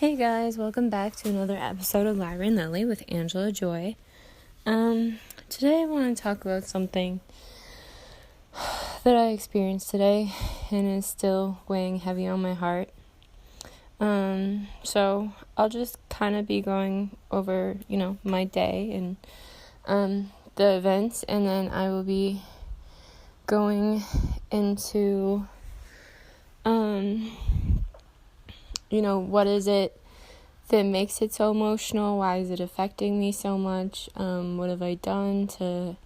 Hey guys, welcome back to another episode of Lyra and Lily with Angela Joy. Today I want to talk about something that I experienced today and is still weighing heavy on my heart. So I'll just kind of be going over, my day and the events, and then I will be going into what is it that makes it so emotional? Why is it affecting me so much? What have I done to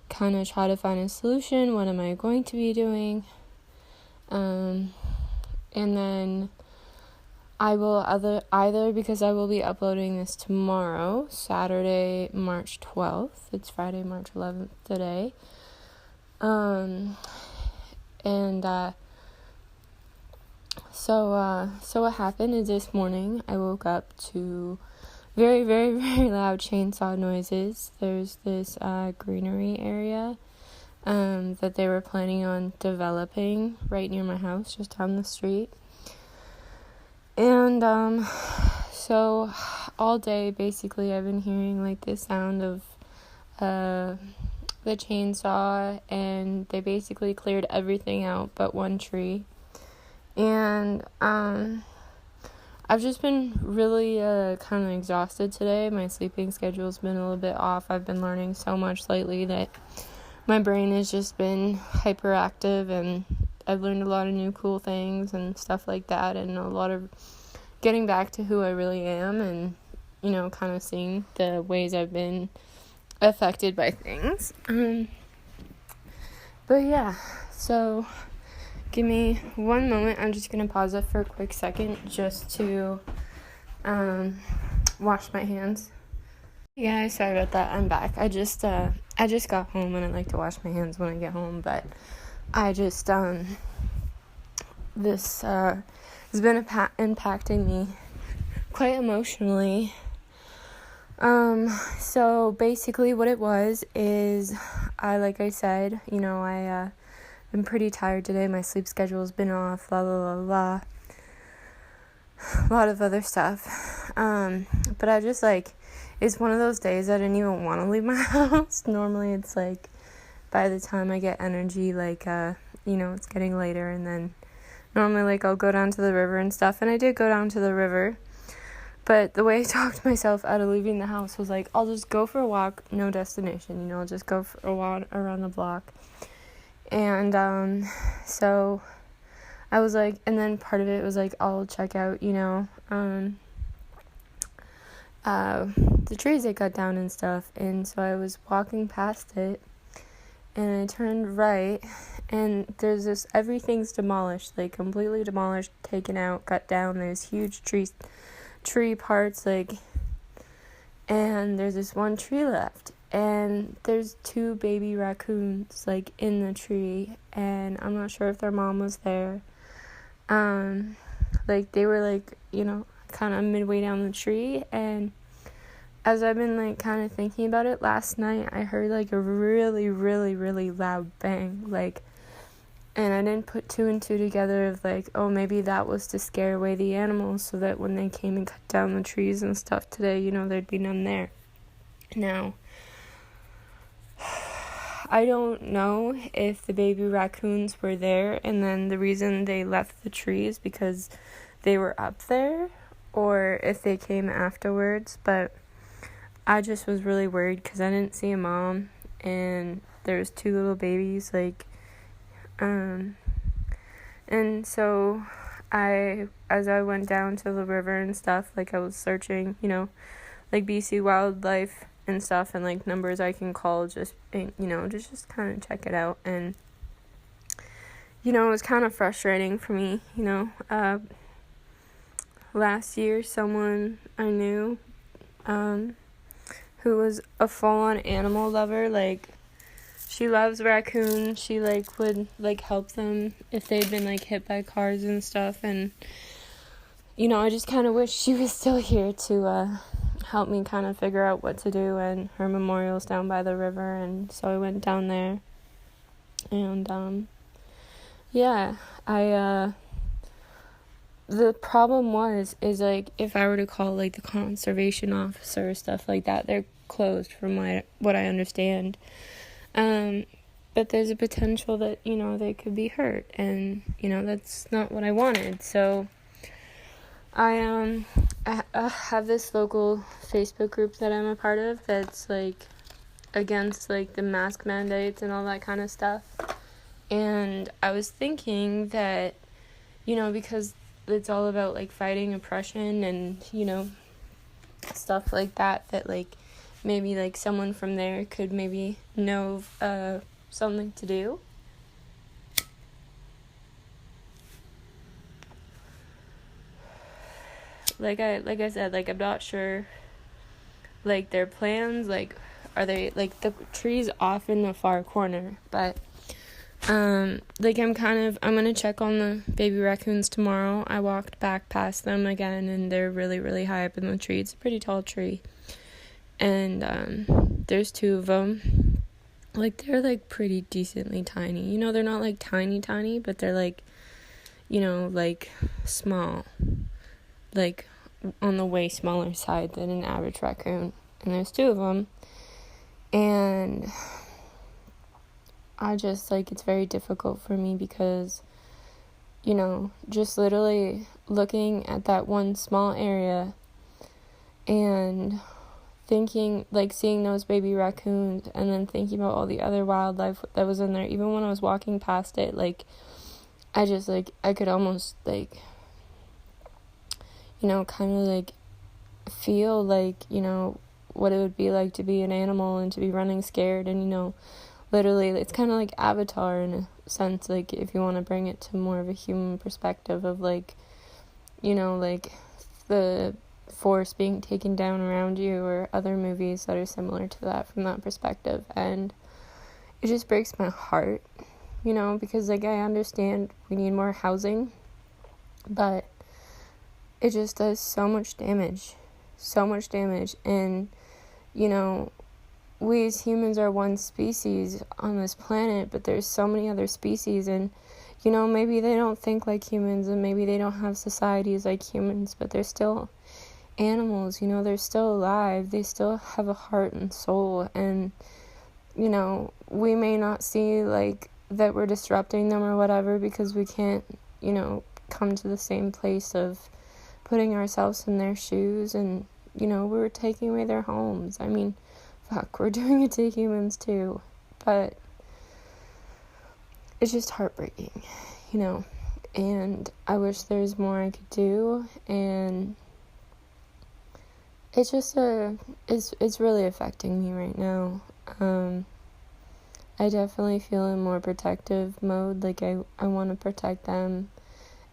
kind of try to find a solution? What am I going to be doing? And then I will either because I will be uploading this tomorrow, Saturday, March 12th. It's Friday, March 11th today. So what happened is this morning I woke up to very, very, very loud chainsaw noises. There's this greenery area that they were planning on developing right near my house, just down the street. And so all day, basically, I've been hearing like this sound of the chainsaw, and they basically cleared everything out but one tree. And I've just been really kind of exhausted today. My sleeping schedule's been a little bit off. I've been learning so much lately that my brain has just been hyperactive, and I've learned a lot of new cool things and stuff like that, and a lot of getting back to who I really am, and kind of seeing the ways I've been affected by things. But yeah, so give me one moment. I'm just going to pause it for a quick second just to wash my hands. Hey guys, sorry about that. I'm back. I just got home, and I like to wash my hands when I get home, but I just this has been impacting me quite emotionally. So basically what it was is like I said, I'm pretty tired today. My sleep schedule's been off, la la la la. A lot of other stuff. But I just it's one of those days I didn't even want to leave my house. Normally it's by the time I get energy, it's getting later, and then normally I'll go down to the river and stuff. And I did go down to the river, but the way I talked myself out of leaving the house was I'll just go for a walk, no destination, I'll just go for a walk around the block. And so I was and then part of it was I'll check out, the trees they cut down and stuff. And so I was walking past it, and I turned right, and there's everything's demolished, completely demolished, taken out, cut down. There's huge tree parts, and there's this one tree left. And there's 2 baby raccoons, in the tree, and I'm not sure if their mom was there. They were, kind of midway down the tree, and as I've been, kind of thinking about it, last night I heard, a really, really, really loud bang, and I didn't put 2 and 2 together of, oh, maybe that was to scare away the animals so that when they came and cut down the trees and stuff today, there'd be none there. Now, I don't know if the baby raccoons were there and then the reason they left the tree is because they were up there, or if they came afterwards, but I just was really worried because I didn't see a mom, and there's 2 little babies, and so as I went down to the river and stuff, I was searching, BC Wildlife and stuff, and numbers I can call, just kind of check it out. And it was kind of frustrating for me. Last year someone I knew who was a full-on animal lover, she loves raccoons. She would help them if they'd been hit by cars and stuff. And I just kind of wish she was still here to help me kind of figure out what to do. And her memorial's down by the river, and so I went down there. And I the problem is like, if I were to call like the conservation officer or stuff like that, they're closed from what I understand. But there's a potential that, they could be hurt, and, that's not what I wanted. So I have this local Facebook group that I'm a part of that's like against like the mask mandates and all that kind of stuff. And I was thinking that, because it's all about like fighting oppression and, stuff like that, like maybe like someone from there could maybe know something to do. Like I said, like, I'm not sure, like, their plans, like, are they, like, the tree's off in the far corner, but, like, I'm gonna check on the baby raccoons tomorrow. I walked back past them again, and they're really, really high up in the tree. It's a pretty tall tree, and, there's 2 of them. Like, they're, like, pretty decently tiny. They're not, like, tiny, but they're, like, like, small. Like, on the way smaller side than an average raccoon. And there's 2 of them. And I just, like, it's very difficult for me because, just literally looking at that one small area and thinking, like, seeing those baby raccoons and then thinking about all the other wildlife that was in there. Even when I was walking past it, like, I just, like, I could almost, like, kind of, like, feel, like, what it would be like to be an animal and to be running scared. And, literally, it's kind of like Avatar in a sense, like, if you want to bring it to more of a human perspective of, like, like, the forest being taken down around you, or other movies that are similar to that from that perspective. And it just breaks my heart, because, like, I understand we need more housing, but it just does so much damage. And, we as humans are one species on this planet, but there's so many other species, and, maybe they don't think like humans, and maybe they don't have societies like humans, but they're still animals. They're still alive. They still have a heart and soul, and, we may not see, like, that we're disrupting them or whatever, because we can't, come to the same place of putting ourselves in their shoes, and, we're taking away their homes. I mean, fuck, we're doing it to humans too, but it's just heartbreaking, and I wish there's more I could do, and it's just it's really affecting me right now. I definitely feel in more protective mode. Like, I want to protect them,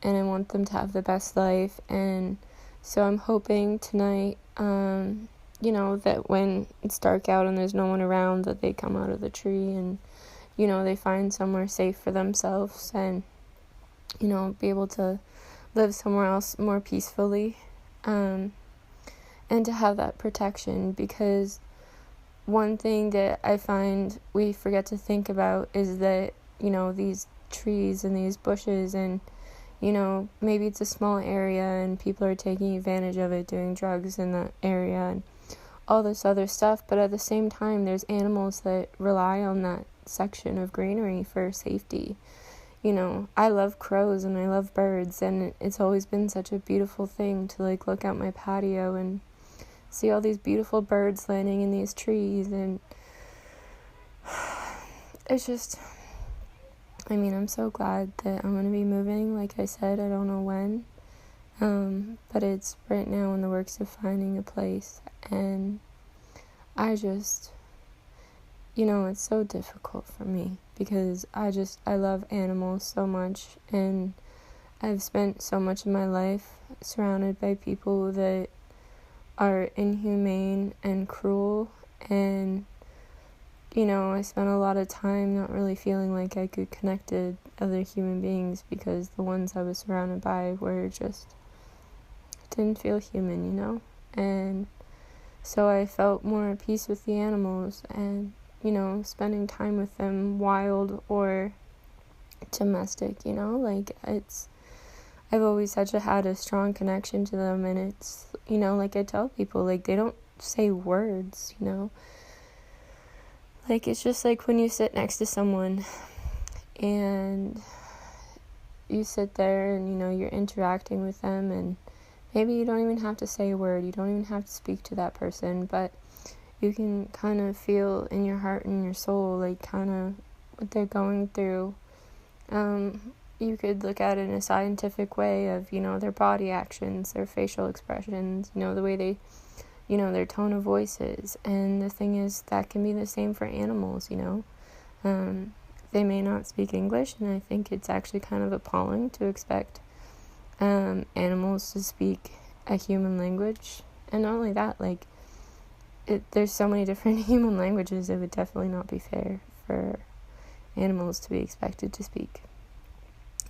and I want them to have the best life. And so I'm hoping tonight, that when it's dark out and there's no one around, that they come out of the tree and, they find somewhere safe for themselves, and, be able to live somewhere else more peacefully, and to have that protection. Because one thing that I find we forget to think about is that, these trees and these bushes, and, maybe it's a small area and people are taking advantage of it, doing drugs in that area and all this other stuff. But at the same time, there's animals that rely on that section of greenery for safety. I love crows and I love birds, and it's always been such a beautiful thing to, like, look out my patio and see all these beautiful birds landing in these trees. And it's just, I'm so glad that I'm going to be moving. Like I said, I don't know when, but it's right now in the works of finding a place. And I just, it's so difficult for me, because I love animals so much, and I've spent so much of my life surrounded by people that are inhumane and cruel, and, I spent a lot of time not really feeling like I could connect to other human beings, because the ones I was surrounded by were just, didn't feel human, and so I felt more at peace with the animals, and, spending time with them, wild or domestic, like, I've always had a strong connection to them, and it's, like I tell people, like, they don't say words, like, it's just like when you sit next to someone and you sit there and, you're interacting with them, and maybe you don't even have to say a word, you don't even have to speak to that person, but you can kind of feel in your heart and your soul, like, kind of what they're going through. You could look at it in a scientific way of, their body actions, their facial expressions, the way they, their tone of voices. And the thing is, that can be the same for animals, They may not speak English, and I think it's actually kind of appalling to expect animals to speak a human language. And not only that, like, there's so many different human languages, it would definitely not be fair for animals to be expected to speak,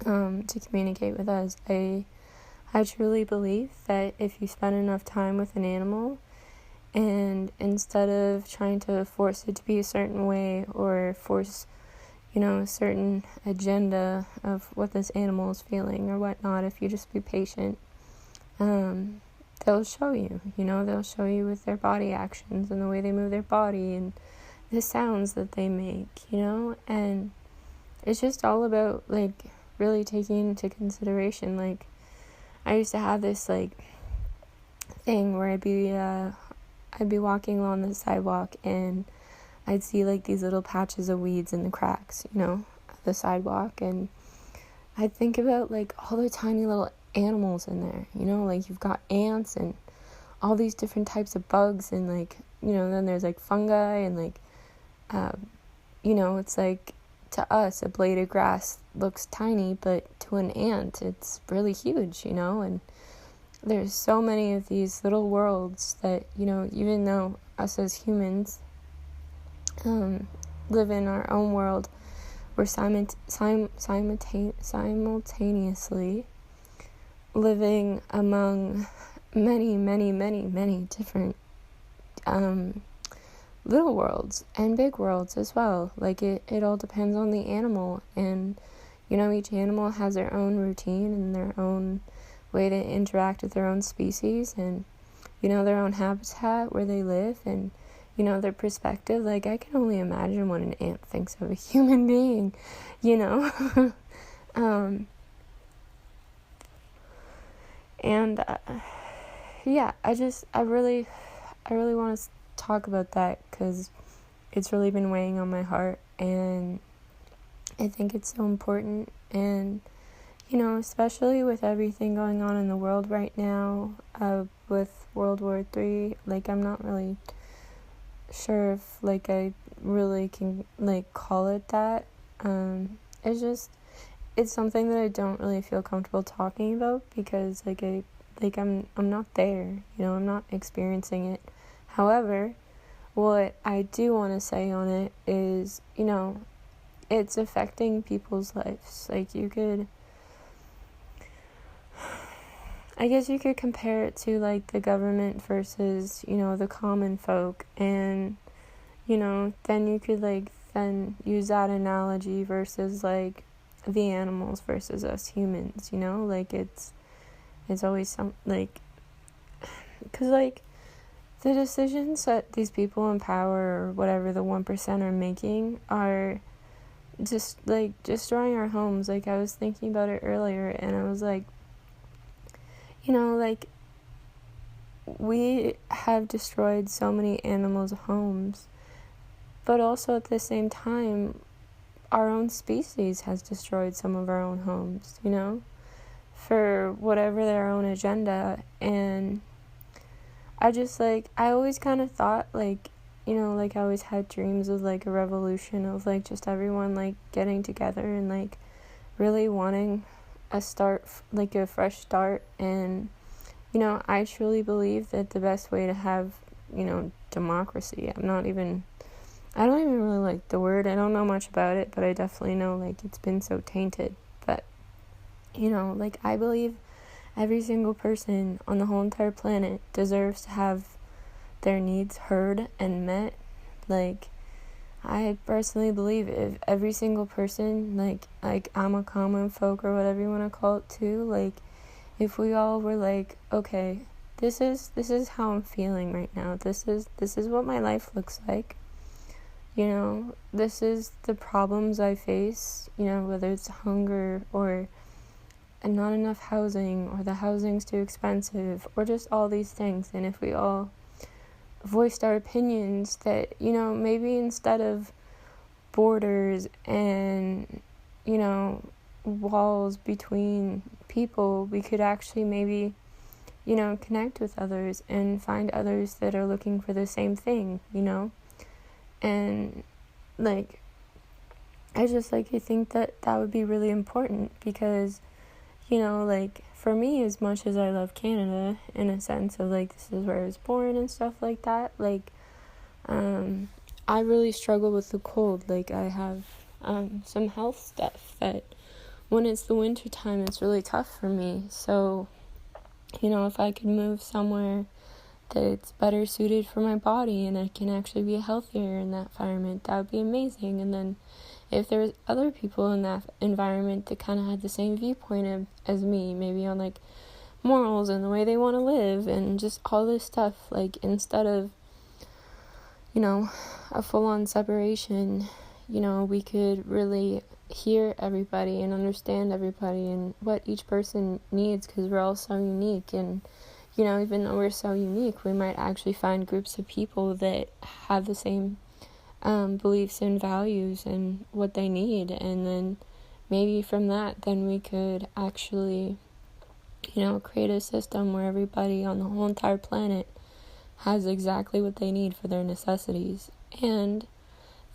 to communicate with us. I truly believe that if you spend enough time with an animal, and instead of trying to force it to be a certain way or force, a certain agenda of what this animal is feeling or whatnot, if you just be patient, they'll show you, they'll show you with their body actions and the way they move their body and the sounds that they make, and it's just all about, like, really taking into consideration. Like, I used to have this, like, thing where I'd be walking along the sidewalk, and I'd see, like, these little patches of weeds in the cracks, of the sidewalk, and I'd think about, like, all the tiny little animals in there, like, you've got ants and all these different types of bugs, and, like, then there's, like, fungi, and, like, it's like, to us, a blade of grass looks tiny, but to an ant, it's really huge, and there's so many of these little worlds that, even though us as humans live in our own world, we're simultaneously living among many, many, many, many different little worlds and big worlds as well. Like, it all depends on the animal, and each animal has their own routine and their own way to interact with their own species, and their own habitat where they live, and their perspective. Like, I can only imagine what an ant thinks of a human being, and yeah, I really want to talk about that, because it's really been weighing on my heart, and I think it's so important. And especially with everything going on in the world right now, with World War III, like, I'm not really sure if, like, I really can, like, call it that. It's something that I don't really feel comfortable talking about, because, I'm not there, I'm not experiencing it. However, what I do want to say on it is, it's affecting people's lives. Like, I guess you could compare it to, like, the government versus, the common folk, and, then you could, like, then use that analogy versus, like, the animals versus us humans, like, it's always some, like, because, like, the decisions that these people in power, or whatever the 1% are making, are just, like, destroying our homes. Like, I was thinking about it earlier, and I was like, like, we have destroyed so many animals' homes, but also at the same time, our own species has destroyed some of our own homes, for whatever their own agenda. And I just, like, I always kind of thought, like, like, I always had dreams of, like, a revolution of, like, just everyone, like, getting together and, like, really wanting a start, like, a fresh start. And I truly believe that the best way to have, democracy, I don't even really like the word, I don't know much about it, but I definitely know, like, it's been so tainted. But like, I believe every single person on the whole entire planet deserves to have their needs heard and met. Like, I personally believe if every single person, like I'm a common folk, or whatever you want to call it too, like, if we all were like, okay, this is how I'm feeling right now. This is what my life looks like. This is the problems I face, whether it's hunger or not enough housing, or the housing's too expensive, or just all these things. And if we all voiced our opinions, that, maybe instead of borders and, walls between people, we could actually maybe, connect with others and find others that are looking for the same thing, and I just I think that would be really important, because for me, as much as I love Canada in a sense of this is where I was born and stuff like that, I really struggle with the cold. I have some health stuff that when it's the winter time, it's really tough for me. So, if I could move somewhere that's better suited for my body and I can actually be healthier in that environment, that would be amazing. And then if there's other people in that environment that kind of had the same viewpoint as me, maybe on morals and the way they want to live and just all this stuff, instead of a full-on separation, we could really hear everybody and understand everybody and what each person needs, because we're all so unique. And even though we're so unique, we might actually find groups of people that have the same beliefs and values and what they need. And then maybe from that, then we could actually, create a system where everybody on the whole entire planet has exactly what they need for their necessities. And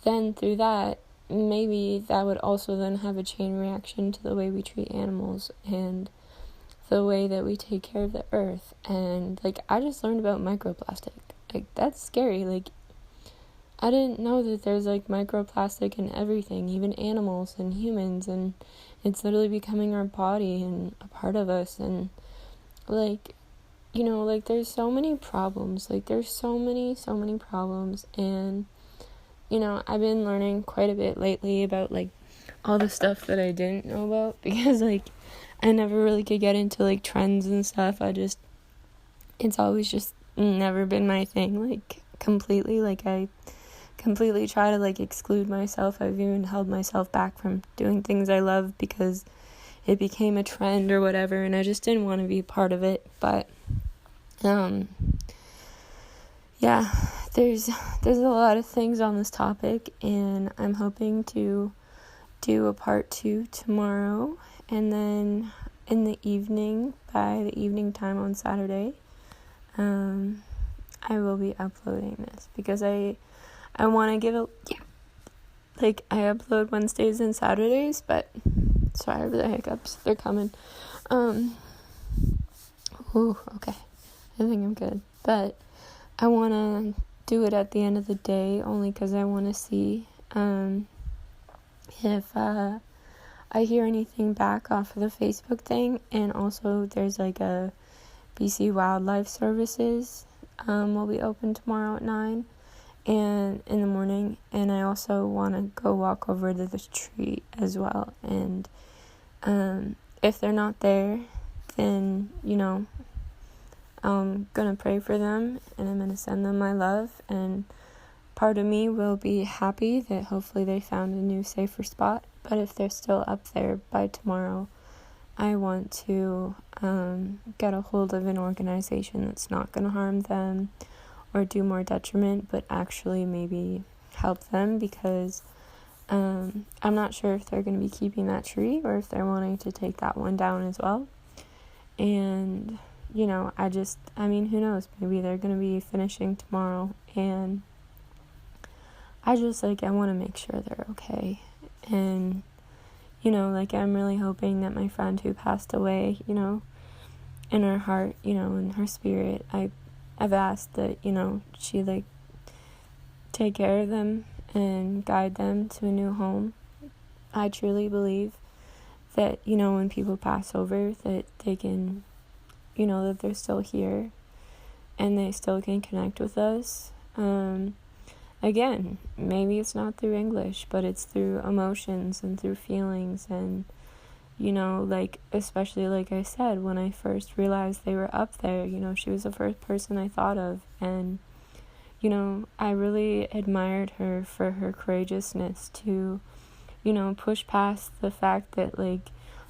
then through that, maybe that would also then have a chain reaction to the way we treat animals and the way that we take care of the earth. And I just learned about microplastic. That's scary. I didn't know that there's microplastic in everything, even animals and humans, and it's literally becoming our body and a part of us. And there's so many problems. There's so many problems. And I've been learning quite a bit lately about all the stuff that I didn't know about, because I never really could get into trends and stuff. It's always just never been my thing completely. I completely try to exclude myself. I've even held myself back from doing things I love because it became a trend or whatever, and I just didn't want to be part of it. But yeah, there's a lot of things on this topic, and I'm hoping to do a part 2 tomorrow, and then in the evening, by the evening time on Saturday, I will be uploading this, because I want to give I upload Wednesdays and Saturdays, but sorry for the hiccups, they're coming. Okay, I think I'm good, but I want to do it at the end of the day, only because I want to see if I hear anything back off of the Facebook thing. And also there's a BC Wildlife Services will be open tomorrow at 9 and in the morning, and I also want to go walk over to the tree as well. And if they're not there, then I'm gonna pray for them, and I'm gonna send them my love, and part of me will be happy that hopefully they found a new safer spot. But if they're still up there by tomorrow, I want to get a hold of an organization that's not going to harm them or do more detriment, but actually maybe help them, because I'm not sure if they're going to be keeping that tree or if they're wanting to take that one down as well. And, who knows, maybe they're going to be finishing tomorrow, and I want to make sure they're okay. And, I'm really hoping that my friend who passed away, in her heart, in her spirit, I've asked that, she, take care of them and guide them to a new home. I truly believe that, when people pass over, that they can, that they're still here and they still can connect with us. Again, maybe it's not through English, but it's through emotions and through feelings and, you know, like, especially like I said, when I first realized they were up there, you know, she was the first person I thought of. And, you know, I really admired her for her courageousness to, you know, push past the fact that, like,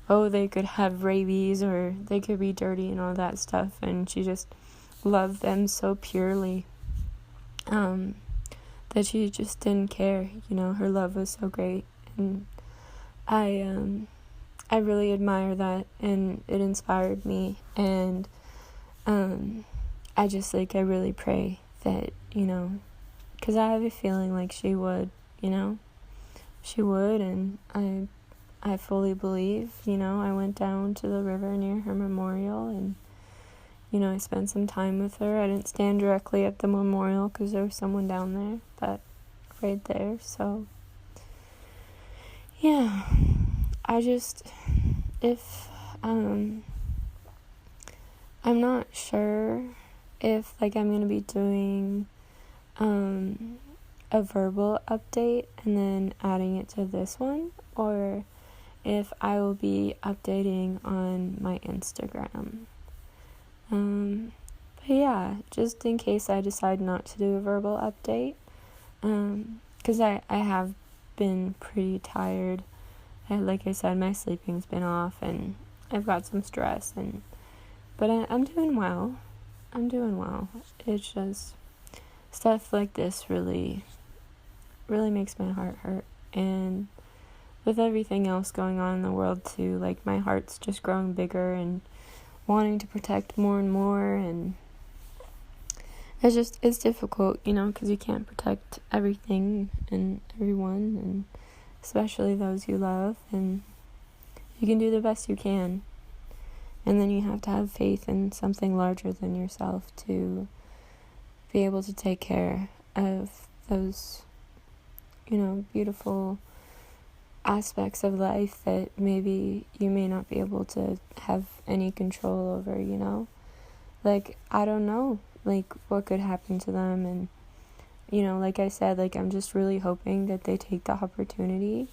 oh, they could have rabies or they could be dirty and all that stuff. And she just loved them so purely, that she just didn't care. You know, her love was so great. And I really admire that, and it inspired me. And I just, like, I really pray that, you know, because I have a feeling like she would, you know, she would. And I fully believe, you know. I went down to the river near her memorial, and, you know, I spent some time with her. I didn't stand directly at the memorial because there was someone down there, but right there. So yeah, I just, if I'm not sure if, like, I'm gonna be doing a verbal update and then adding it to this one, or if I will be updating on my Instagram. But yeah, just in case I decide not to do a verbal update, because I have been pretty tired. Like I said, my sleeping's been off, and I've got some stress, but I'm doing well. It's just stuff like this really, really makes my heart hurt. And with everything else going on in the world too, like, my heart's just growing bigger and wanting to protect more and more. And it's difficult, you know, because you can't protect everything and everyone, and especially those you love. And you can do the best you can, and then you have to have faith in something larger than yourself to be able to take care of those, you know, beautiful aspects of life that maybe you may not be able to have any control over, you know. Like, I don't know, like, what could happen to them. And, you know, like I said, like, I'm just really hoping that they take the opportunity.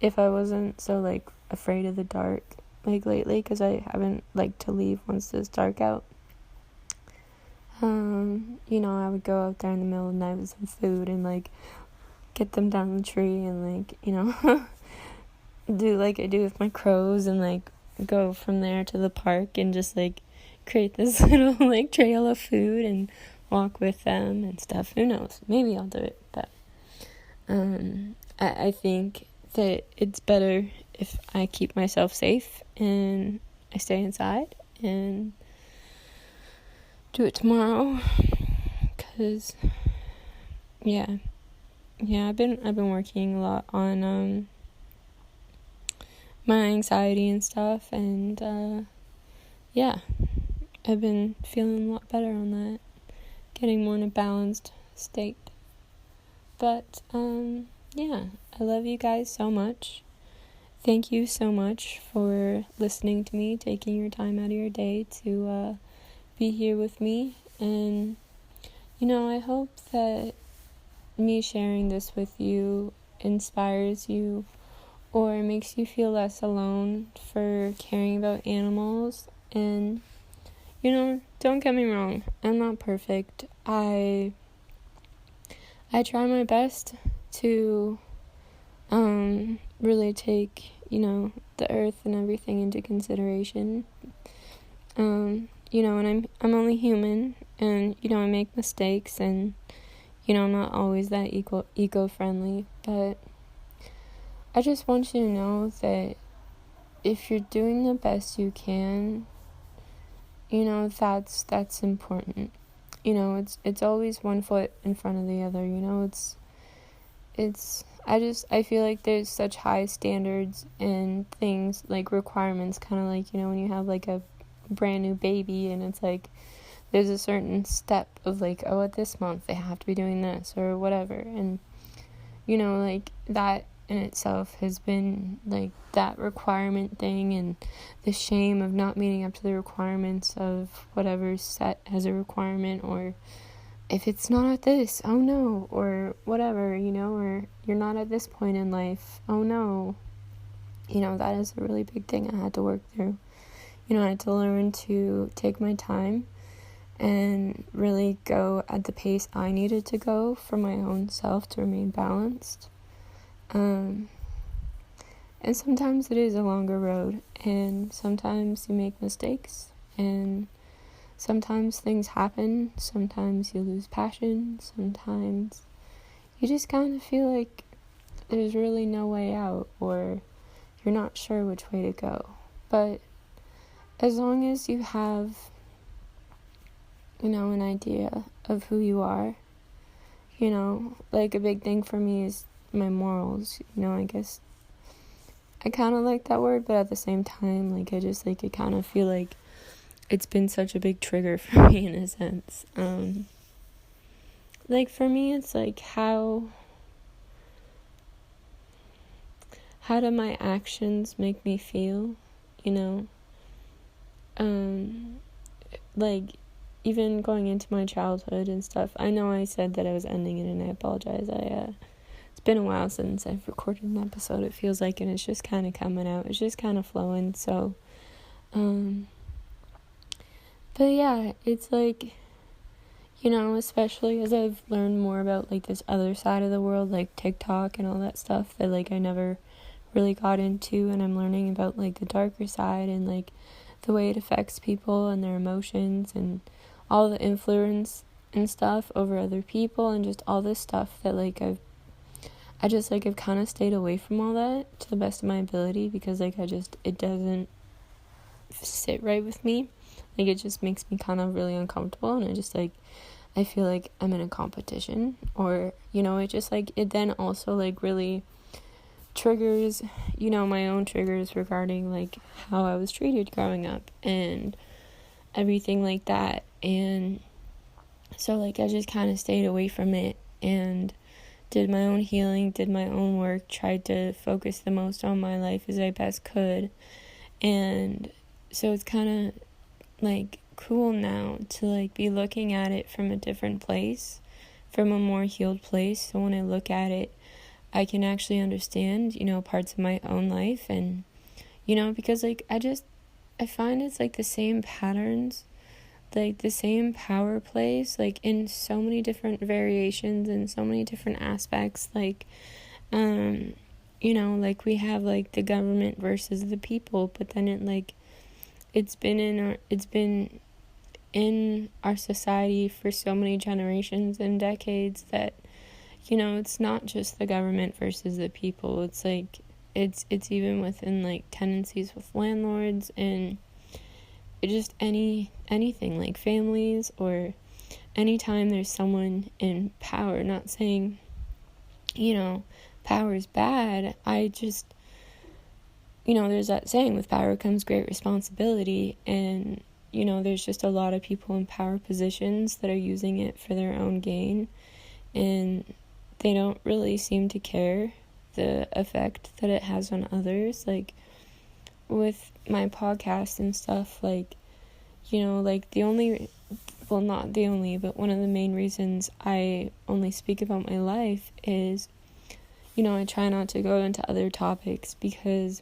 If I wasn't so, like, afraid of the dark, like, lately, because I haven't liked to leave once it's dark out, you know, I would go out there in the middle of the night with some food and, like, get them down the tree and, like, you know, do like I do with my crows, and, like, go from there to the park and just, like, create this little, like, trail of food and walk with them and stuff. Who knows? Maybe I'll do it, but I think that it's better if I keep myself safe and I stay inside and do it tomorrow. Cause yeah, I've been working a lot on my anxiety and stuff, and yeah, I've been feeling a lot better on that, getting more in a balanced state. But yeah, I love you guys so much. Thank you so much for listening to me, taking your time out of your day to be here with me. And, you know, I hope that me sharing this with you inspires you or makes you feel less alone for caring about animals. And, you know, don't get me wrong, I'm not perfect. I try my best to really take, you know, the earth and everything into consideration. You know, and I'm only human, and, you know, I make mistakes, and, you know, I'm not always that eco-friendly, but I just want you to know that if you're doing the best you can, you know, that's important. You know, it's always one foot in front of the other, you know. I feel like there's such high standards and things, like requirements, kind of like, you know, when you have, like, a brand new baby, and it's like there's a certain step of, like, oh, at this month they have to be doing this or whatever. And, you know, like, that in itself has been, like, that requirement thing and the shame of not meeting up to the requirements of whatever's set as a requirement, or if it's not at this, oh no, or whatever, or you're not at this point in life, oh no. That is a really big thing I had to work through. I had to learn to take my time and really go at the pace I needed to go for my own self to remain balanced. And sometimes it is a longer road, and sometimes you make mistakes, and sometimes things happen, sometimes you lose passion, sometimes you just kind of feel like there's really no way out, or you're not sure which way to go. But as long as you have, an idea of who you are, like a big thing for me is my morals. I guess I kind of like that word, but at the same time, like, I just, like, I kind of feel like it's been such a big trigger for me in a sense. Like, for me, it's like, how do my actions make me feel, like, even going into my childhood and stuff. I know I said that I was ending it, and I apologize. It's been a while since I've recorded an episode, it feels like, and it's just kind of coming out. It's just kind of flowing, so, but yeah, it's like, especially as I've learned more about, like, this other side of the world, like TikTok and all that stuff that, like, I never really got into, and I'm learning about, like, the darker side and, like, the way it affects people and their emotions and all the influence and stuff over other people, and just all this stuff that, like, I've kind of stayed away from all that to the best of my ability, because, like, it doesn't sit right with me. Like, it just makes me kind of really uncomfortable, and I feel like I'm in a competition, or, it just, like, it then also, like, really triggers, my own triggers regarding, like, how I was treated growing up and everything like that. And so, like, I just kind of stayed away from it and did my own healing, did my own work, tried to focus the most on my life as I best could. And so it's kind of, like, cool now to, like, be looking at it from a different place, from a more healed place. So when I look at it, I can actually understand, parts of my own life, and, because, like, I find it's, like, the same patterns, like, the same power plays, like, in so many different variations and so many different aspects, like, like, we have, like, the government versus the people, but then it's been in our society for so many generations and decades that, it's not just the government versus the people. It's like, it's even within, like, tendencies with landlords and just anything, like families, or anytime there's someone in power. Not saying, power is bad. I just, there's that saying, with power comes great responsibility, and, there's just a lot of people in power positions that are using it for their own gain, and they don't really seem to care the effect that it has on others. Like, with my podcast and stuff, like, like, not the only, but one of the main reasons I only speak about my life is, I try not to go into other topics, because,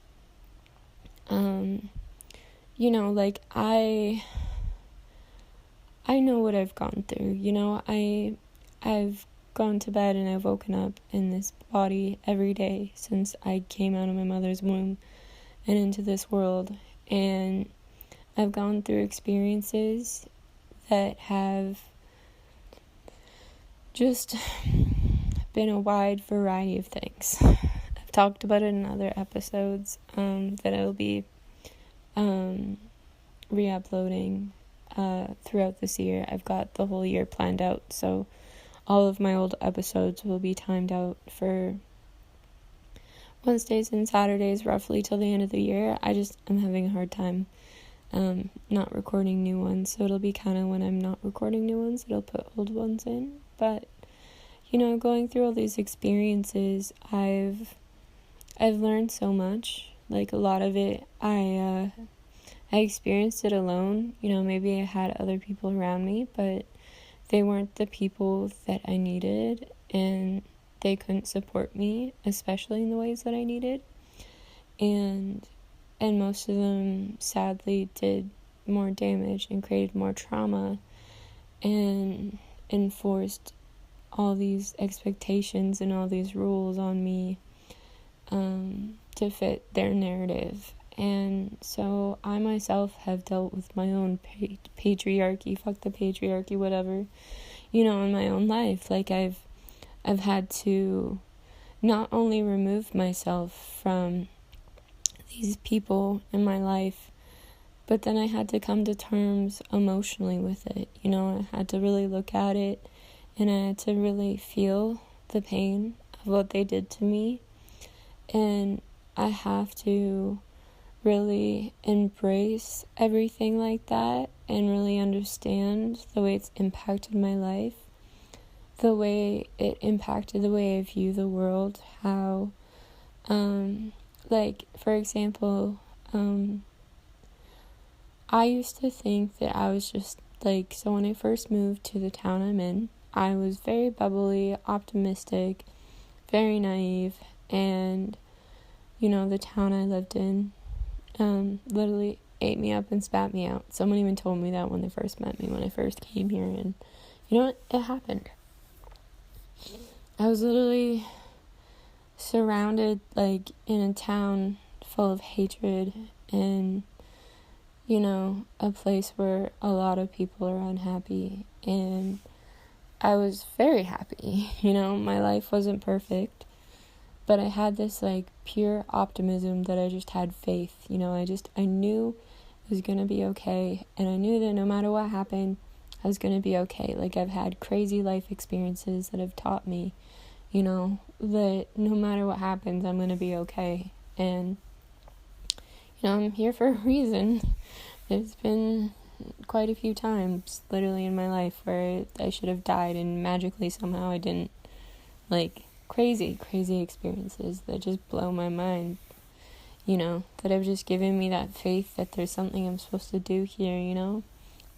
like, I know what I've gone through, I've gone to bed and I've woken up in this body every day since I came out of my mother's womb and into this world, and I've gone through experiences that have just been a wide variety of things. I've talked about it in other episodes that I will be re-uploading throughout this year. I've got the whole year planned out, so all of my old episodes will be timed out for Wednesdays and Saturdays roughly till the end of the year. I'm having a hard time not recording new ones, so it'll be kind of, when I'm not recording new ones, it'll put old ones in. But, going through all these experiences, I've learned so much. Like, a lot of it, I experienced it alone. Maybe I had other people around me, but they weren't the people that I needed, and they couldn't support me, especially in the ways that I needed. And most of them sadly did more damage and created more trauma and enforced all these expectations and all these rules on me to fit their narrative. And so I myself have dealt with my own patriarchy, fuck the patriarchy, whatever, in my own life. Like I've had to not only remove myself from these people in my life, but then I had to come to terms emotionally with it. I had to really look at it, and I had to really feel the pain of what they did to me. And I have to really embrace everything like that and really understand the way it's impacted my life, the way it impacted the way I view the world, how, for example, I used to think that I was just, so when I first moved to the town I'm in, I was very bubbly, optimistic, very naive, and, the town I lived in, literally ate me up and spat me out. Someone even told me that when they first met me, when I first came here, and, it happened. I was literally surrounded, in a town full of hatred and, a place where a lot of people are unhappy, and I was very happy. My life wasn't perfect, but I had this, pure optimism that I just had faith. I knew it was going to be okay, and I knew that no matter what happened, I was going to be okay. I've had crazy life experiences that have taught me, that no matter what happens, I'm going to be okay. And, I'm here for a reason. There's been quite a few times, literally, in my life where I should have died, and magically somehow I didn't. Crazy experiences that just blow my mind, that have just given me that faith that there's something I'm supposed to do here,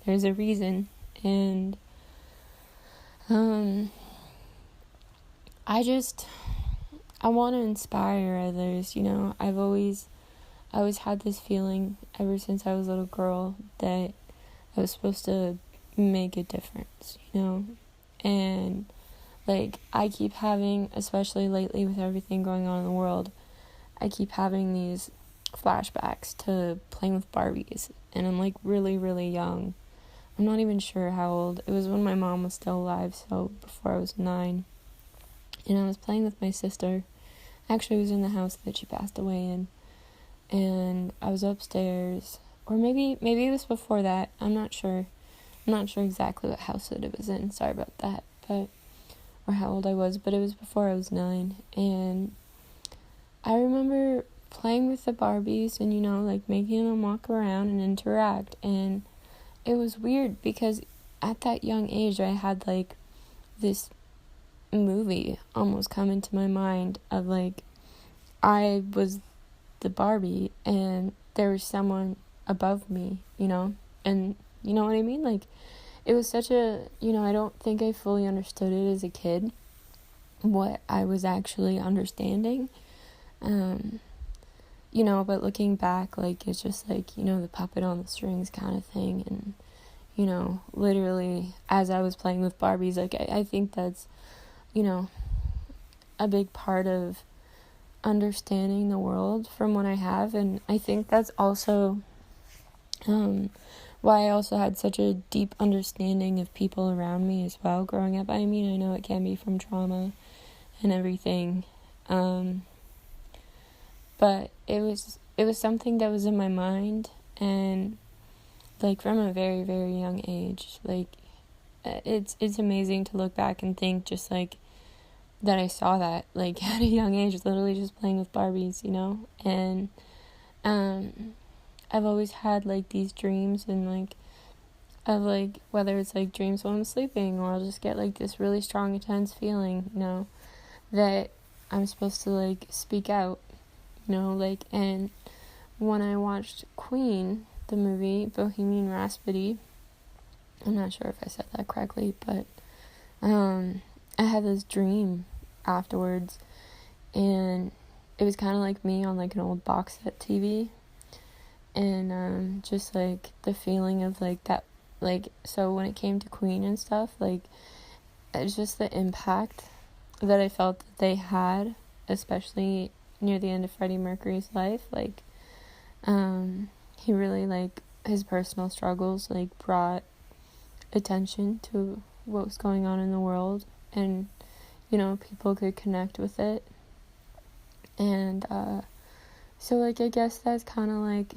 There's a reason. And, I want to inspire others, I've always had this feeling ever since I was a little girl that I was supposed to make a difference, and, I keep having, especially lately with everything going on in the world, I keep having these flashbacks to playing with Barbies, and I'm, really, really young. I'm not even sure how old. It was when my mom was still alive, so before I was 9, and I was playing with my sister. Actually, I was in the house that she passed away in, and I was upstairs, or maybe it was before that. I'm not sure exactly what house that it was in. Sorry about that, or how old I was, but it was before I was 9, and I remember playing with the Barbies and, making them walk around and interact, and it was weird because at that young age I had, this movie almost come into my mind of, I was the Barbie and there was someone above me, and you know what I mean? It was such a, I don't think I fully understood it as a kid, what I was actually understanding, but looking back, it's just, the puppet on the strings kind of thing, and, literally, as I was playing with Barbies, I think that's, a big part of understanding the world from what I have, and I think that's also, why I also had such a deep understanding of people around me as well growing up. I mean, I know it can be from trauma and everything, but it was something that was in my mind, and from a very, very young age, it's amazing to look back and think just that I saw that at a young age, literally just playing with Barbies, and I've always had these dreams and of whether it's dreams while I'm sleeping, or I'll just get this really strong, intense feeling, that I'm supposed to speak out, and when I watched Queen, the movie Bohemian Rhapsody, I'm not sure if I said that correctly, but I had this dream afterwards, and it was kind of like me on like an old box set TV, and just like the feeling of like that, like, so when it came to Queen and stuff, like, it's just the impact that I felt that they had, especially near the end of Freddie Mercury's life. Like, he really, like, his personal struggles, like, brought attention to what was going on in the world, and, you know, people could connect with it. And so, like, I guess that's kind of like,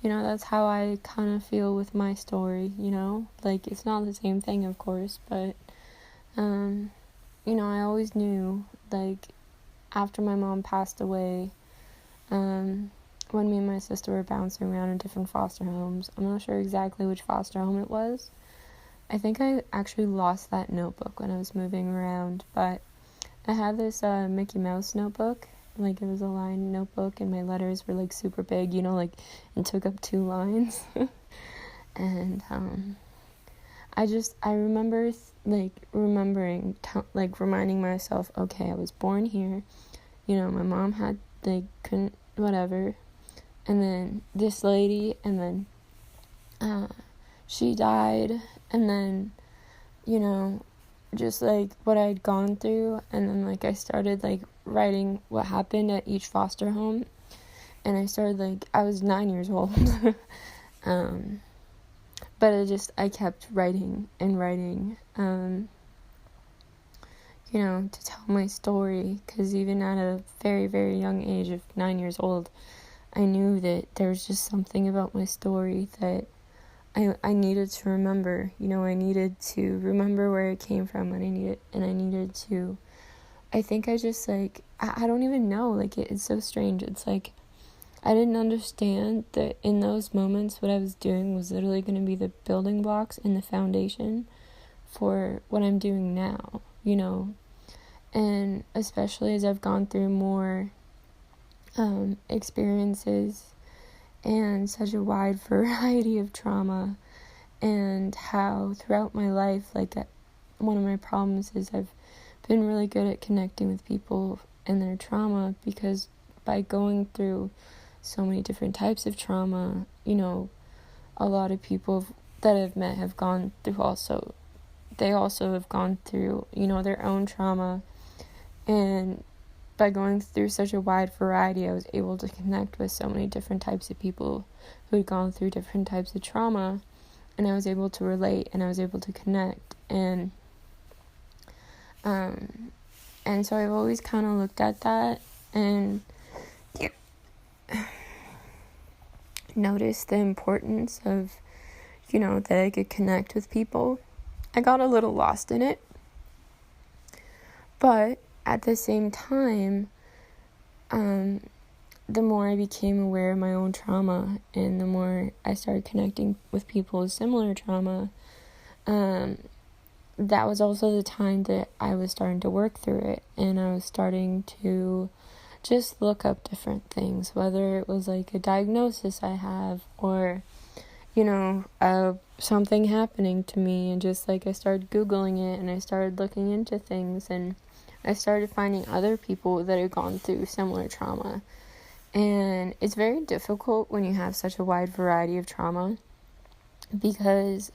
you know, that's how I kind of feel with my story, you know? Like, it's not the same thing, of course, but you know, I always knew, like, after my mom passed away, when me and my sister were bouncing around in different foster homes, I'm not sure exactly which foster home it was. I think I actually lost that notebook when I was moving around, but I had this Mickey Mouse notebook. Like, it was a lined notebook, and my letters were, like, super big, you know, like, and took up 2 lines. And I remember, remembering, reminding myself, okay, I was born here, you know, my mom had, like, couldn't, whatever, and then this lady, and then, she died, and then, you know, just, like, what I'd gone through, and then, like, I started, like, writing what happened at each foster home, and I started, like, I was 9 years old, but I kept writing and writing, you know, to tell my story, because even at a very, very young age of 9 years old, I knew that there was just something about my story that I needed to remember. You know, I needed to remember where it came from, and I needed to, I think I just, like, I don't even know, like, it's so strange. It's like, I didn't understand that in those moments what I was doing was literally going to be the building blocks and the foundation for what I'm doing now, you know. And especially as I've gone through more experiences and such a wide variety of trauma, and how throughout my life, like, one of my problems is I've been really good at connecting with people and their trauma, because by going through so many different types of trauma, you know, a lot of people that I've met have gone through they also have gone through, you know, their own trauma, and by going through such a wide variety, I was able to connect with so many different types of people who had gone through different types of trauma, and I was able to relate, and I was able to connect, and so I've always kind of looked at that and noticed the importance of, you know, that I could connect with people. I got a little lost in it, but at the same time, the more I became aware of my own trauma, and the more I started connecting with people with similar trauma, that was also the time that I was starting to work through it, and I was starting to just look up different things, whether it was like a diagnosis I have, or, you know, something happening to me, and just, like, I started Googling it, and I started looking into things, and I started finding other people that had gone through similar trauma. And it's very difficult when you have such a wide variety of trauma, because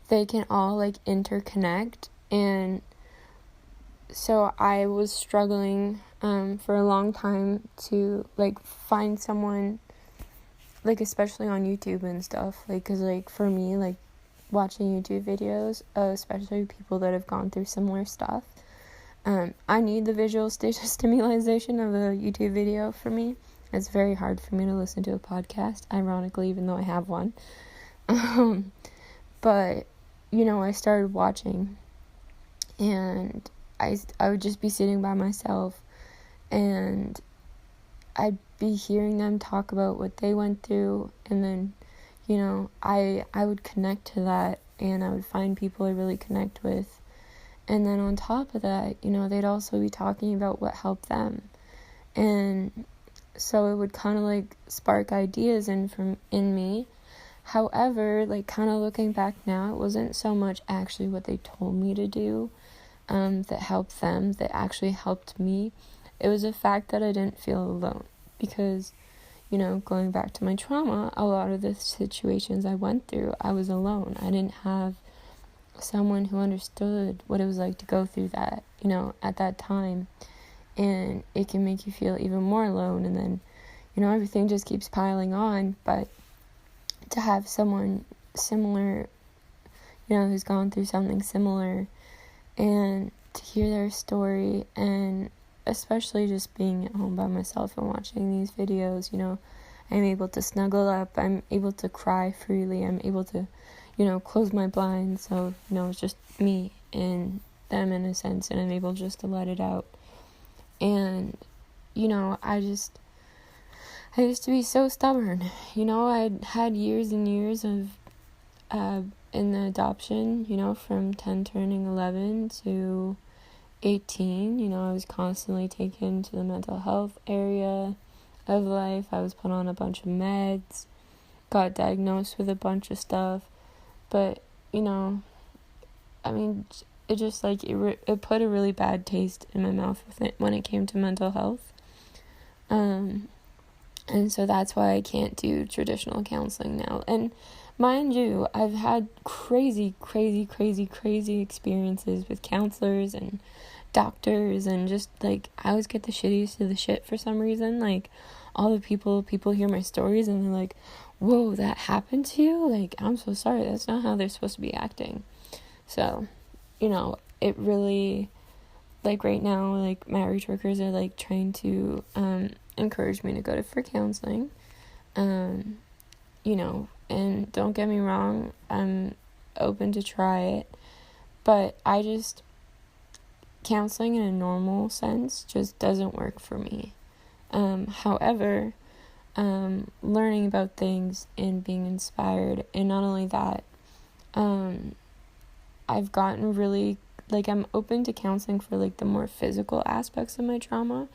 they can all, like, interconnect. And so I was struggling for a long time to, like, find someone, like, especially on YouTube and stuff, like, because, like, for me, like, watching YouTube videos, especially people that have gone through similar stuff, I need the visual stimulation of a YouTube video for me. It's very hard for me to listen to a podcast, ironically, even though I have one. But, you know, I started watching, and I would just be sitting by myself, and I'd be hearing them talk about what they went through, and then, you know, I would connect to that, and I would find people I really connect with. And then on top of that, you know, they'd also be talking about what helped them. And so it would kind of, like, spark ideas in me. However, like, kind of looking back now, it wasn't so much actually what they told me to do that helped them, that actually helped me. It was the fact that I didn't feel alone, because, you know, going back to my trauma, a lot of the situations I went through, I was alone. I didn't have someone who understood what it was like to go through that, you know, at that time. And it can make you feel even more alone, and then, you know, everything just keeps piling on. But to have someone similar, you know, who's gone through something similar, and to hear their story, and especially just being at home by myself and watching these videos, you know, I'm able to snuggle up, I'm able to cry freely, I'm able to, you know, close my blinds, so, you know, it's just me and them in a sense, and I'm able just to let it out. And, you know, I used to be so stubborn, you know. I'd had years and years of in the adoption, you know, from 10 turning 11 to 18, you know, I was constantly taken to the mental health area of life. I was put on a bunch of meds, got diagnosed with a bunch of stuff, but, you know, I mean, it just, like, it put a really bad taste in my mouth when it came to mental health, and so that's why I can't do traditional counseling now. And mind you, I've had crazy experiences with counselors and doctors, and just, like, I always get the shittiest of the shit for some reason. Like, all the people hear my stories and they're like, whoa, that happened to you? Like, I'm so sorry, that's not how they're supposed to be acting. So, you know, it really, like, right now, like, marriage workers are, like, trying to encourage me to go for counseling, you know, and don't get me wrong, I'm open to try it, but counseling in a normal sense just doesn't work for me. However, learning about things and being inspired, and not only that, I've gotten really, like, I'm open to counseling for, like, the more physical aspects of my trauma,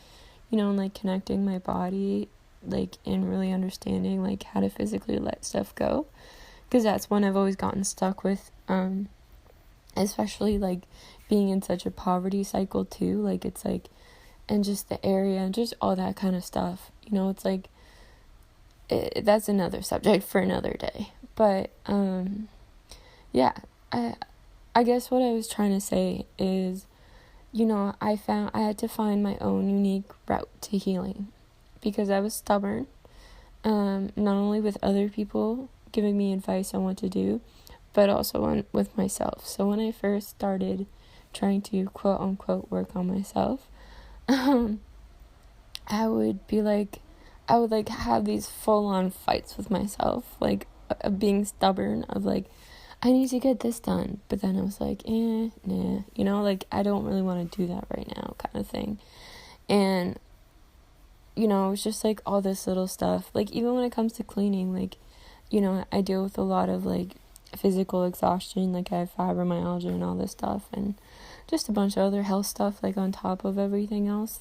you know, and, like, connecting my body, like, and really understanding, like, how to physically let stuff go, because that's one I've always gotten stuck with, especially, like, being in such a poverty cycle, too, like, it's, like, and just the area, and just all that kind of stuff, you know, it's, like, that's another subject for another day, but, yeah, I guess what I was trying to say is, you know, I had to find my own unique route to healing, because I was stubborn, not only with other people giving me advice on what to do, but also with myself. So when I first started trying to quote unquote work on myself, I would have these full on fights with myself, like, being stubborn, of like, I need to get this done, but then I was like, nah, you know, like, I don't really want to do that right now, kind of thing. And, you know, it's just, like, all this little stuff, like, even when it comes to cleaning, like, you know, I deal with a lot of, like, physical exhaustion, like, I have fibromyalgia and all this stuff, and just a bunch of other health stuff, like, on top of everything else.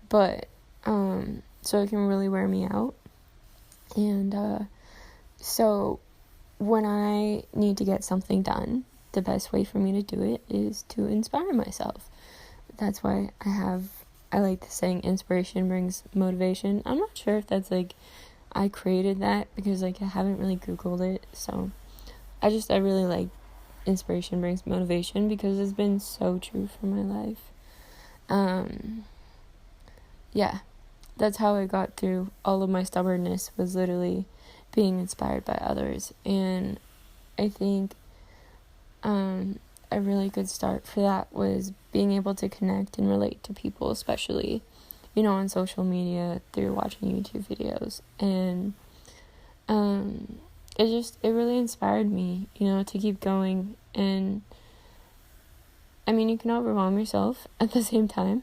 But, so it can really wear me out, and, so when I need to get something done, the best way for me to do it is to inspire myself. That's why I like the saying, inspiration brings motivation. I'm not sure if that's, like, I created that, because, like, I haven't really Googled it, so I really like inspiration brings motivation, because it's been so true for my life. Yeah, that's how I got through all of my stubbornness, was literally being inspired by others. And I think a really good start for that was being able to connect and relate to people, especially, you know, on social media, through watching YouTube videos. And it really inspired me, you know, to keep going. And I mean, you can overwhelm yourself at the same time,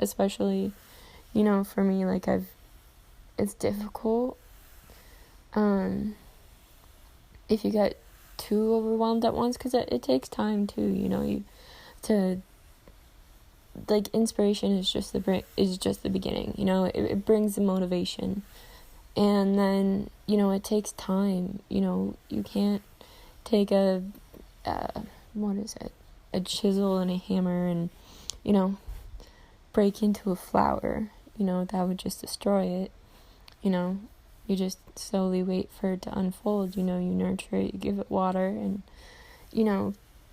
especially, you know, for me, like, it's difficult if you get too overwhelmed at once, because it takes time too, you know, like, inspiration is just the beginning, you know, it brings the motivation, And then, it takes time. You can't take a chisel and a hammer and, break into a flower. That would just destroy it. You just slowly wait for it to unfold. You nurture it, you give it water, and,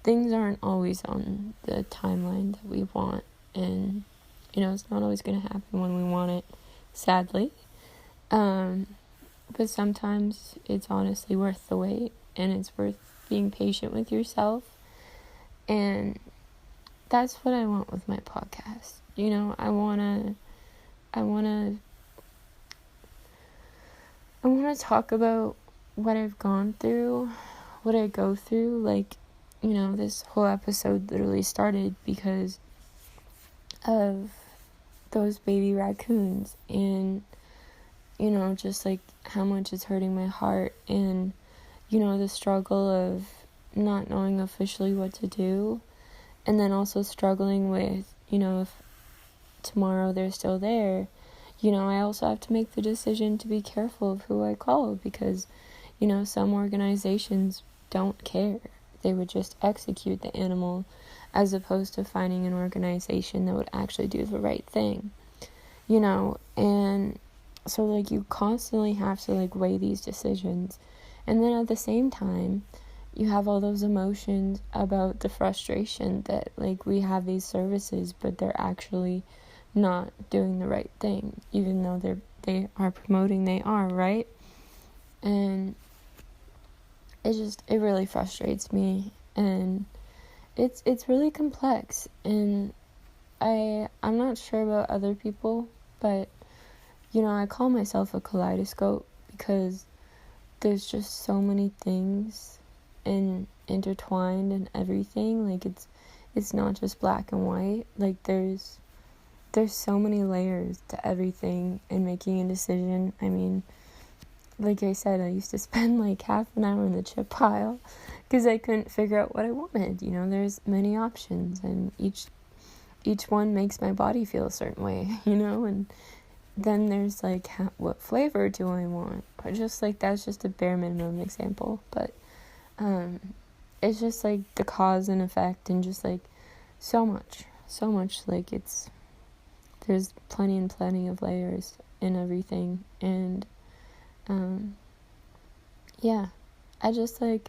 things aren't always on the timeline that we want. And, it's not always going to happen when we want it, sadly. But sometimes it's honestly worth the wait, and it's worth being patient with yourself. And that's what I want with my podcast. I want to talk about what I've gone through, what I go through. This whole episode literally started because of those baby raccoons, and just how much it's hurting my heart, and the struggle of not knowing officially what to do, and then also struggling with if tomorrow they're still there, I also have to make the decision to be careful of who I call, because some organizations don't care. They would just execute the animal, as opposed to finding an organization that would actually do the right thing, and so, you constantly have to, weigh these decisions. And then at the same time, you have all those emotions about the frustration that, we have these services, but they're actually not doing the right thing, even though they are promoting they are, right? And it really frustrates me. And it's really complex. And I'm not sure about other people, but I call myself a kaleidoscope because there's just so many things and intertwined and everything. It's not just black and white. There's so many layers to everything and making a decision. I mean, like I said, I used to spend half an hour in the chip pile because I couldn't figure out what I wanted. There's many options, and each one makes my body feel a certain way, and then there's what flavor do I want? Or just that's just a bare minimum example, but it's just the cause and effect, and just so much there's plenty of layers in everything. And I just I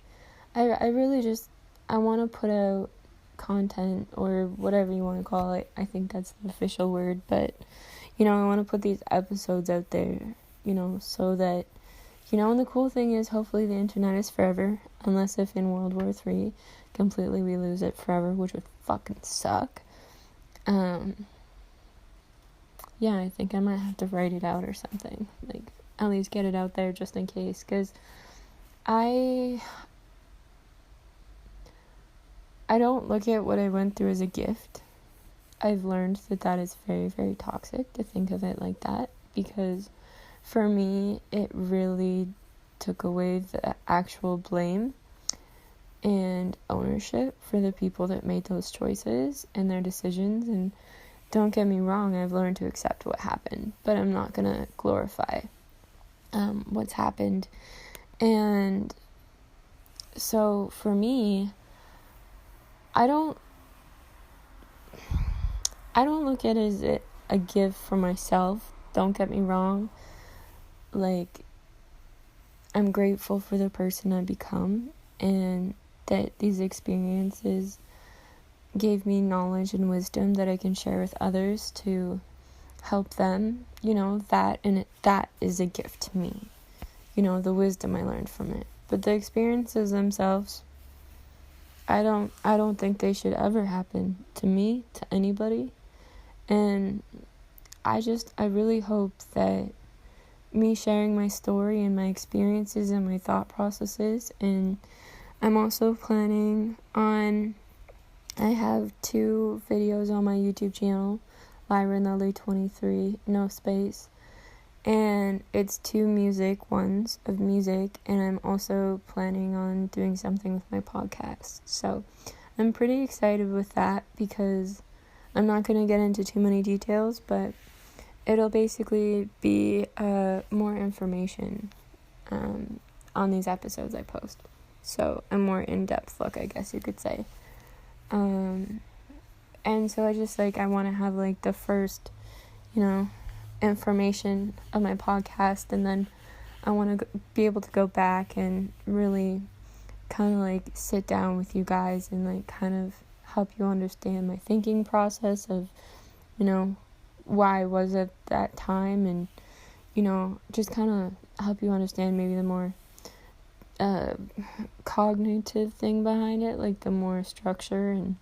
really just I want to put out content, or whatever you want to call it. I think that's the official word, but I want to put these episodes out there, so that, and the cool thing is, hopefully the internet is forever, unless if in World War III, completely we lose it forever, which would fucking suck. I think I might have to write it out or something, at least get it out there just in case, because I don't look at what I went through as a gift. I've learned that is very, very toxic to think of it like that, because for me, it really took away the actual blame and ownership for the people that made those choices and their decisions. And don't get me wrong, I've learned to accept what happened, but I'm not going to glorify what's happened. And so for me, I don't look at it as a gift for myself. Don't get me wrong. I'm grateful for the person I've become, and that these experiences gave me knowledge and wisdom that I can share with others to help them. That is a gift to me. The wisdom I learned from it. But the experiences themselves, I don't think they should ever happen to me, to anybody. And I really hope that me sharing my story and my experiences and my thought processes, and I'm also planning on, I have 2 videos on my YouTube channel, Lyra Nelly 23, no space, and it's 2 music ones of music, and I'm also planning on doing something with my podcast. So I'm pretty excited with that, because I'm not going to get into too many details, but it'll basically be more information on these episodes I post. So a more in-depth look, I guess you could say. And so I just I want to have the first, information of my podcast, and then I want to be able to go back and really kind of sit down with you guys and kind of help you understand my thinking process of, why I was at that time, and, just kind of help you understand maybe the more cognitive thing behind it, the more structure and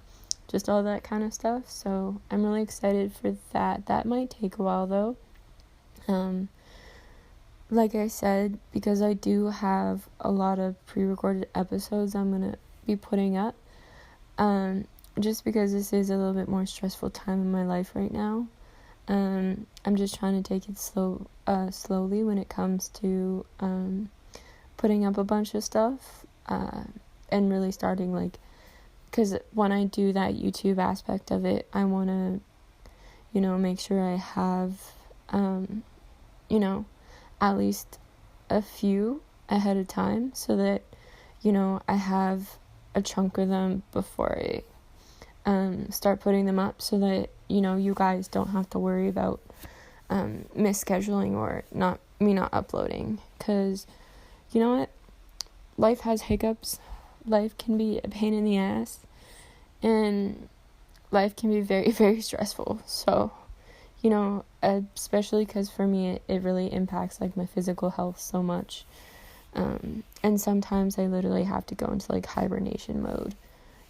just all that kind of stuff. So I'm really excited for that. That might take a while though. Like I said, because I do have a lot of pre-recorded episodes I'm gonna be putting up, just because this is a little bit more stressful time in my life right now. I'm just trying to take it slowly when it comes to putting up a bunch of stuff, and really starting because when I do that YouTube aspect of it, I want to, make sure I have, at least a few ahead of time, so that, I have a chunk of them before I start putting them up, so that, you guys don't have to worry about misscheduling or not uploading, because, you know what, life has hiccups, life can be a pain in the ass, and life can be very, very stressful. So, especially because for me it really impacts my physical health so much, and sometimes I literally have to go into hibernation mode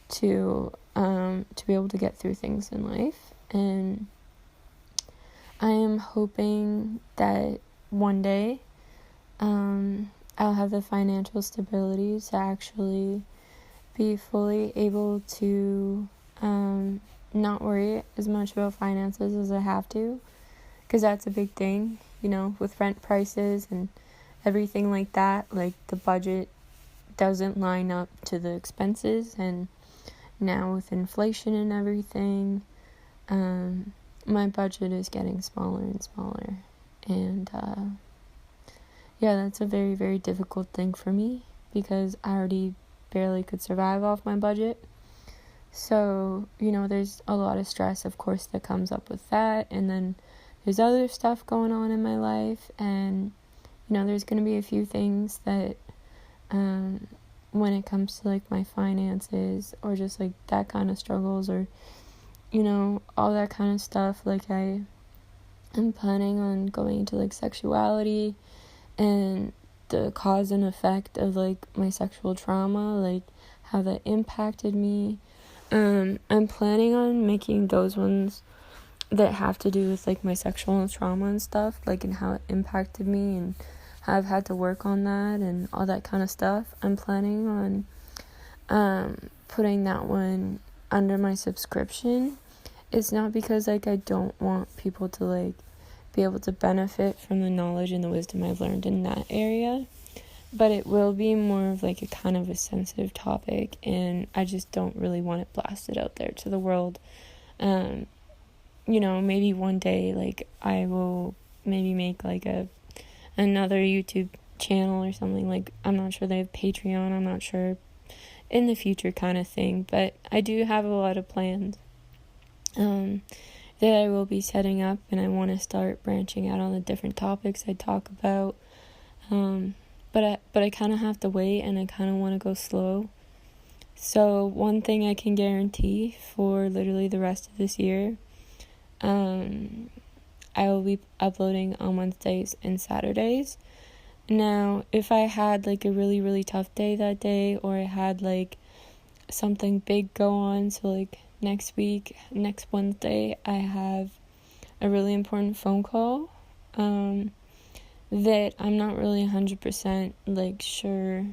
to be able to get through things in life. And I am hoping that one day I'll have the financial stability to actually be fully able to not worry as much about finances as I have to, because that's a big thing, with rent prices and everything like that. The budget doesn't line up to the expenses, and now with inflation and everything, my budget is getting smaller and smaller, and yeah, that's a very, very difficult thing for me, because I already barely could survive off my budget. So, there's a lot of stress, of course, that comes up with that, and then there's other stuff going on in my life, and, there's going to be a few things that, when it comes to, my finances, or just, that kind of struggles, or, all that kind of stuff, I am planning on going into, sexuality, and the cause and effect of, my sexual trauma, how that impacted me. I'm planning on making those ones that have to do with, my sexual trauma and stuff, and how it impacted me, and how I've had to work on that, and all that kind of stuff. I'm planning on, putting that one under my subscription. It's not because, I don't want people to, be able to benefit from the knowledge and the wisdom I've learned in that area, but it will be more of, a kind of a sensitive topic, and I just don't really want it blasted out there to the world. Maybe one day, I will maybe make, another YouTube channel or something, I'm not sure they have Patreon, I'm not sure, in the future kind of thing, but I do have a lot of plans, that I will be setting up, and I want to start branching out on the different topics I talk about, but I kind of have to wait, and I kind of want to go slow. So one thing I can guarantee for literally the rest of this year, I will be uploading on Wednesdays and Saturdays. Now, if I had a really, really tough day that day, or I had something big go on, so next Wednesday, I have a really important phone call, that I'm not really 100% sure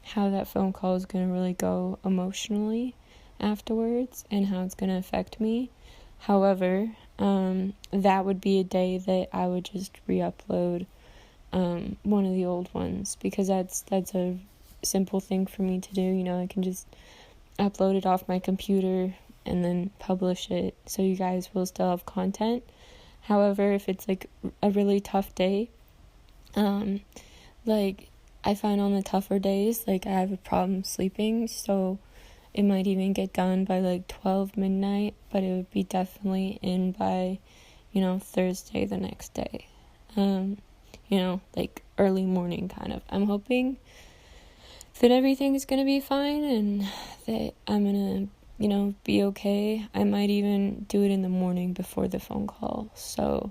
how that phone call is going to really go emotionally afterwards, and how it's going to affect me. However, that would be a day that I would just re-upload one of the old ones, because that's a simple thing for me to do. I can just upload it off my computer and then publish it, so you guys will still have content. However, if it's like a really tough day, like I find on the tougher days, like I have a problem sleeping, so it might even get done by like 12 midnight, but it would be definitely in by, Thursday the next day. Like early morning kind of. I'm hoping that everything is going to be fine and that I'm going to, be okay. I might even do it in the morning before the phone call. So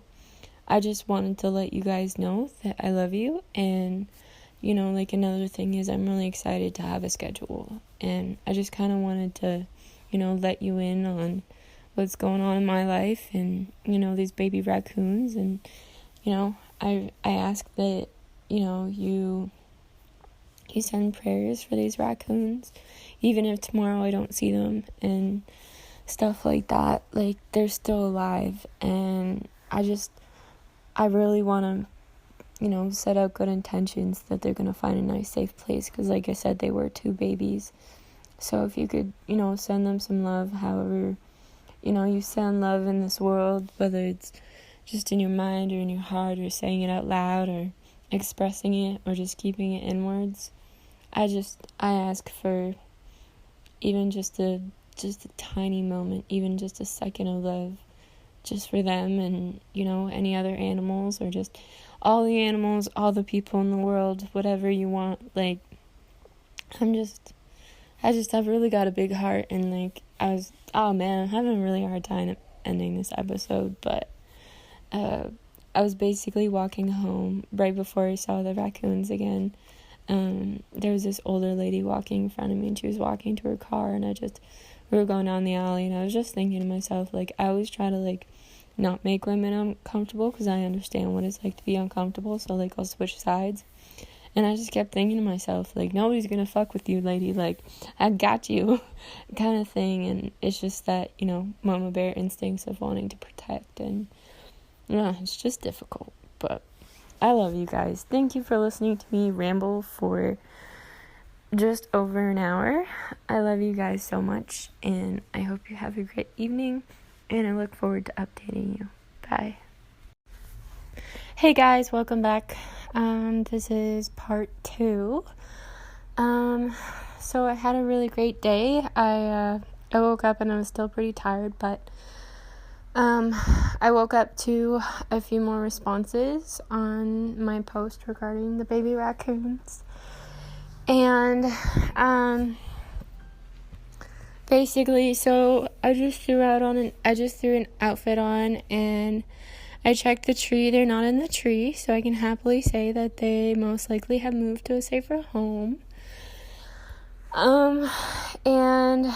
I just wanted to let you guys know that I love you. And, like another thing is I'm really excited to have a schedule. And I just kind of wanted to, let you in on what's going on in my life and, these baby raccoons. And, I ask that, you send prayers for these raccoons, even if tomorrow I don't see them and stuff like that. Like, they're still alive, and I really want to, set out good intentions that they're going to find a nice, safe place, because like I said, they were 2 babies. So if you could, send them some love, however, you send love in this world, whether it's just in your mind or in your heart or saying it out loud or expressing it or just keeping it inwards. I ask for even just a tiny moment, even just a second of love, just for them and, any other animals or just all the animals, all the people in the world, whatever you want. Like, I've really got a big heart, and like, I'm having a really hard time ending this episode, but, I was basically walking home right before I saw the raccoons again. There was this older lady walking in front of me, and she was walking to her car, and we were going down the alley, and I was just thinking to myself, like, I always try to, like, not make women uncomfortable, because I understand what it's like to be uncomfortable, so, like, I'll switch sides, and I just kept thinking to myself, like, nobody's gonna fuck with you, lady, like, I got you, kind of thing. And it's just that, mama bear instincts of wanting to protect, and, it's just difficult, but I love you guys. Thank you for listening to me ramble for just over an hour. I love you guys so much, and I hope you have a great evening, and I look forward to updating you. Bye. Hey guys, welcome back. This is part 2. So I had a really great day. I woke up and I was still pretty tired, but I woke up to a few more responses on my post regarding the baby raccoons. And, basically, so I just threw an outfit on, and I checked the tree. They're not in the tree, so I can happily say that they most likely have moved to a safer home. And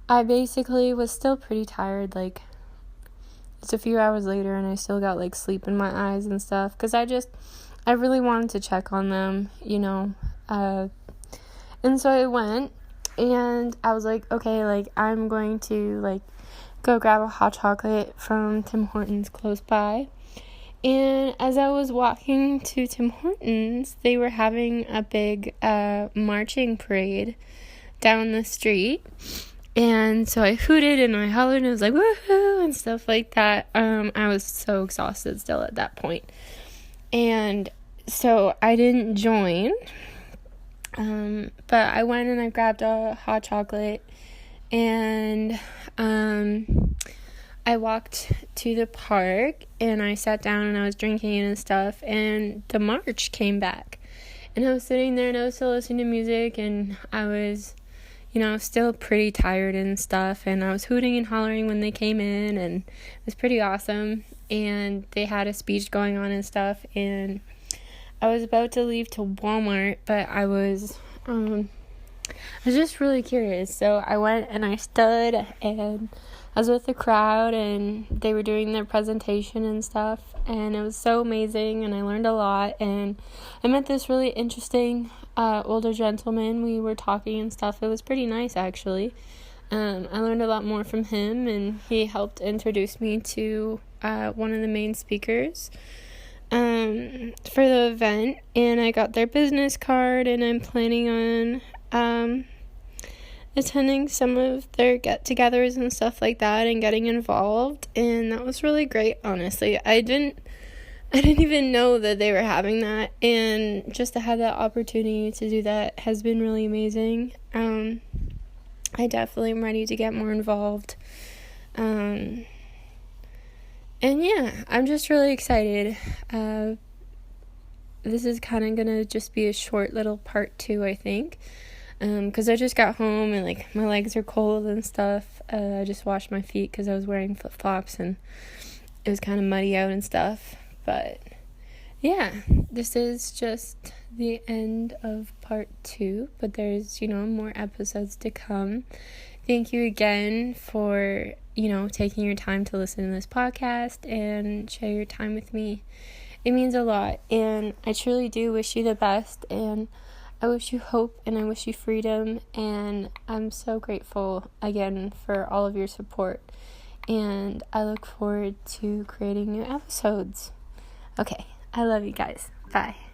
I basically was still pretty tired, like, it's a few hours later, and I still got, like, sleep in my eyes and stuff, because I really wanted to check on them, and so I went, and I was like, okay, like, I'm going to, like, go grab a hot chocolate from Tim Hortons close by. And as I was walking to Tim Hortons, they were having a big marching parade down the street. And so I hooted and I hollered and I was like, woohoo, and stuff like that. I was so exhausted still at that point. And so I didn't join. But I went and I grabbed a hot chocolate, and I walked to the park, and I sat down and I was drinking and stuff, and the march came back, and I was sitting there and I was still listening to music, and I was, still pretty tired and stuff, and I was hooting and hollering when they came in, and it was pretty awesome, and they had a speech going on and stuff, and I was about to leave to Walmart, but I was just really curious, so I went and I stood, and I was with the crowd, and they were doing their presentation and stuff, and it was so amazing, and I learned a lot, and I met this really interesting older gentleman. We were talking and stuff. It was pretty nice, actually. I learned a lot more from him, and he helped introduce me to one of the main speakers for the event, and I got their business card, and I'm planning on attending some of their get-togethers and stuff like that and getting involved, and that was really great, honestly. I didn't even know that they were having that, and just to have that opportunity to do that has been really amazing. I definitely am ready to get more involved. And yeah, I'm just really excited. This is kind of gonna just be a short little part 2, I think. Because I just got home and, like, my legs are cold and stuff. I just washed my feet because I was wearing flip-flops and it was kind of muddy out and stuff. But yeah, this is just the end of part 2, but there's, more episodes to come. Thank you again for, taking your time to listen to this podcast and share your time with me. It means a lot, and I truly do wish you the best, and I wish you hope, and I wish you freedom, and I'm so grateful again for all of your support, and I look forward to creating new episodes. Okay, I love you guys. Bye.